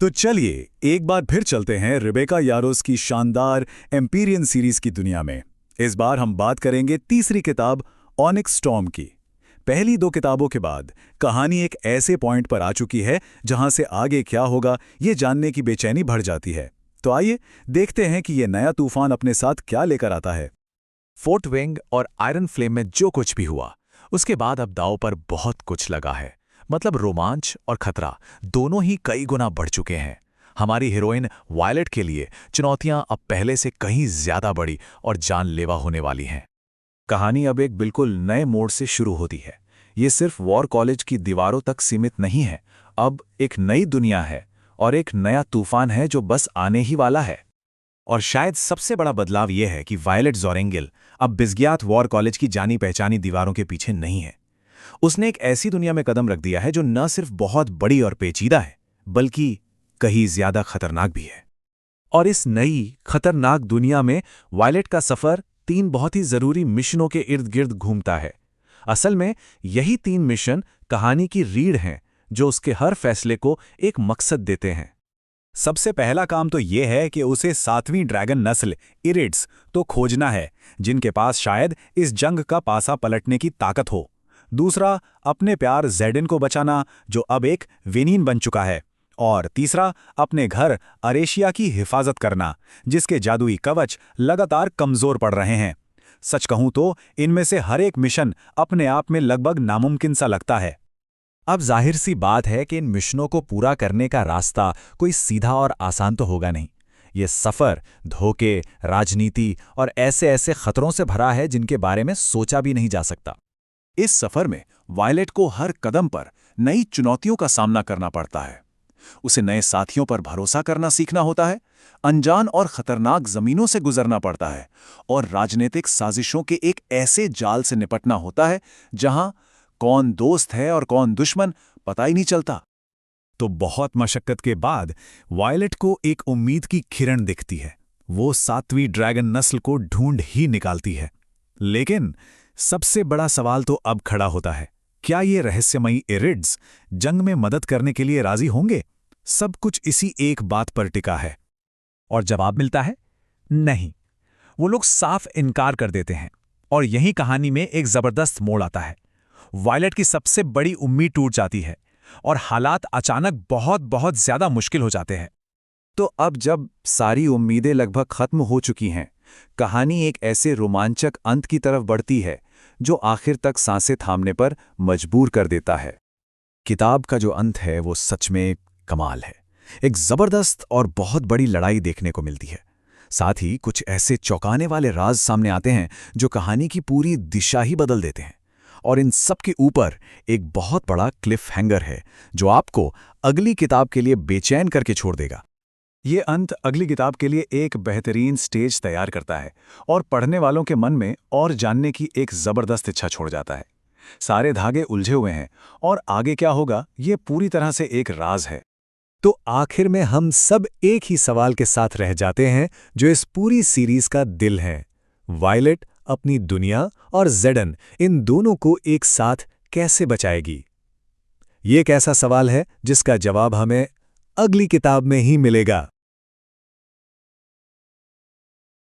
तो चलिए एक बार फिर चलते हैं रिबेका यारोस की शानदार एम्पीरियन सीरीज की दुनिया में। इस बार हम बात करेंगे तीसरी किताब ऑनिक्स स्टॉर्म की। पहली दो किताबों के बाद कहानी एक ऐसे पॉइंट पर आ चुकी है जहां से आगे क्या होगा ये जानने की बेचैनी बढ़ जाती है। तो आइए देखते हैं कि ये नया तूफान अपने साथ क्या लेकर आता है। फोर्ट विंग और आयरन फ्लेम में जो कुछ भी हुआ उसके बाद अब दांव पर बहुत कुछ लगा है। मतलब रोमांच और खतरा दोनों ही कई गुना बढ़ चुके हैं। हमारी हीरोइन वायलेट के लिए चुनौतियां अब पहले से कहीं ज्यादा बड़ी और जानलेवा होने वाली हैं। कहानी अब एक बिल्कुल नए मोड़ से शुरू होती है। ये सिर्फ वॉर कॉलेज की दीवारों तक सीमित नहीं है, अब एक नई दुनिया है और एक नया तूफान है जो बस आने ही वाला है। और शायद सबसे बड़ा बदलाव यह है कि वायलेट ज़ोरेंगिल अब बिस्गियात वॉर कॉलेज की जानी पहचानी दीवारों के पीछे नहीं है। उसने एक ऐसी दुनिया में कदम रख दिया है जो न सिर्फ बहुत बड़ी और पेचीदा है, बल्कि कहीं ज्यादा खतरनाक भी है। और इस नई खतरनाक दुनिया में वायलेट का सफर 3 बहुत ही जरूरी मिशनों के इर्द गिर्द घूमता है। असल में यही 3 मिशन कहानी की रीढ़ हैं जो उसके हर फैसले को एक मकसद देते हैं। सबसे पहला काम तो यह है कि उसे 7वीं ड्रैगन नस्ल इरिड्स तो खोजना है, जिनके पास शायद इस जंग का पासा पलटने की ताकत हो। दूसरा, अपने प्यार ज़ेडिन को बचाना जो अब एक विनीन बन चुका है। और तीसरा, अपने घर अरेशिया की हिफाजत करना, जिसके जादुई कवच लगातार कमजोर पड़ रहे हैं। सच कहूं तो इनमें से हर एक मिशन अपने आप में लगभग नामुमकिन सा लगता है। अब जाहिर सी बात है कि इन मिशनों को पूरा करने का रास्ता कोई सीधा और आसान तो होगा नहीं। ये सफ़र धोखे, राजनीति और ऐसे ऐसे खतरों से भरा है जिनके बारे में सोचा भी नहीं जा सकता। इस सफर में वायलेट को हर कदम पर नई चुनौतियों का सामना करना पड़ता है। उसे नए साथियों पर भरोसा करना सीखना होता है, अनजान और खतरनाक जमीनों से गुजरना पड़ता है और राजनीतिक साजिशों के एक ऐसे जाल से निपटना होता है जहां कौन दोस्त है और कौन दुश्मन पता ही नहीं चलता। तो बहुत मशक्कत के बाद वायलेट को एक उम्मीद की किरण दिखती है। वो 7वीं ड्रैगन नस्ल को ढूंढ ही निकालती है। लेकिन सबसे बड़ा सवाल तो अब खड़ा होता है, क्या ये रहस्यमयी इरिड्स जंग में मदद करने के लिए राजी होंगे? सब कुछ इसी एक बात पर टिका है। और जवाब मिलता है नहीं। वो लोग साफ इनकार कर देते हैं और यही कहानी में एक जबरदस्त मोड़ आता है। वायलेट की सबसे बड़ी उम्मीद टूट जाती है और हालात अचानक बहुत बहुत ज्यादा मुश्किल हो जाते हैं। तो अब जब सारी उम्मीदें लगभग खत्म हो चुकी हैं, कहानी एक ऐसे रोमांचक अंत की तरफ बढ़ती है जो आखिर तक सांसें थामने पर मजबूर कर देता है। किताब का जो अंत है वो सच में कमाल है। एक जबरदस्त और बहुत बड़ी लड़ाई देखने को मिलती है। साथ ही कुछ ऐसे चौंकाने वाले राज सामने आते हैं जो कहानी की पूरी दिशा ही बदल देते हैं। और इन सब के ऊपर एक बहुत बड़ा क्लिफ हैंगर है जो आपको अगली किताब के लिए बेचैन करके छोड़ देगा। ये अंत अगली किताब के लिए एक बेहतरीन स्टेज तैयार करता है और पढ़ने वालों के मन में और जानने की एक जबरदस्त इच्छा छोड़ जाता है। सारे धागे उलझे हुए हैं और आगे क्या होगा ये पूरी तरह से एक राज है। तो आखिर में हम सब एक ही सवाल के साथ रह जाते हैं जो इस पूरी सीरीज का दिल है। वायलेट अपनी दुनिया और ज़ेडन इन दोनों को एक साथ कैसे बचाएगी? ये एक ऐसा सवाल है जिसका जवाब हमें अगली किताब में ही मिलेगा।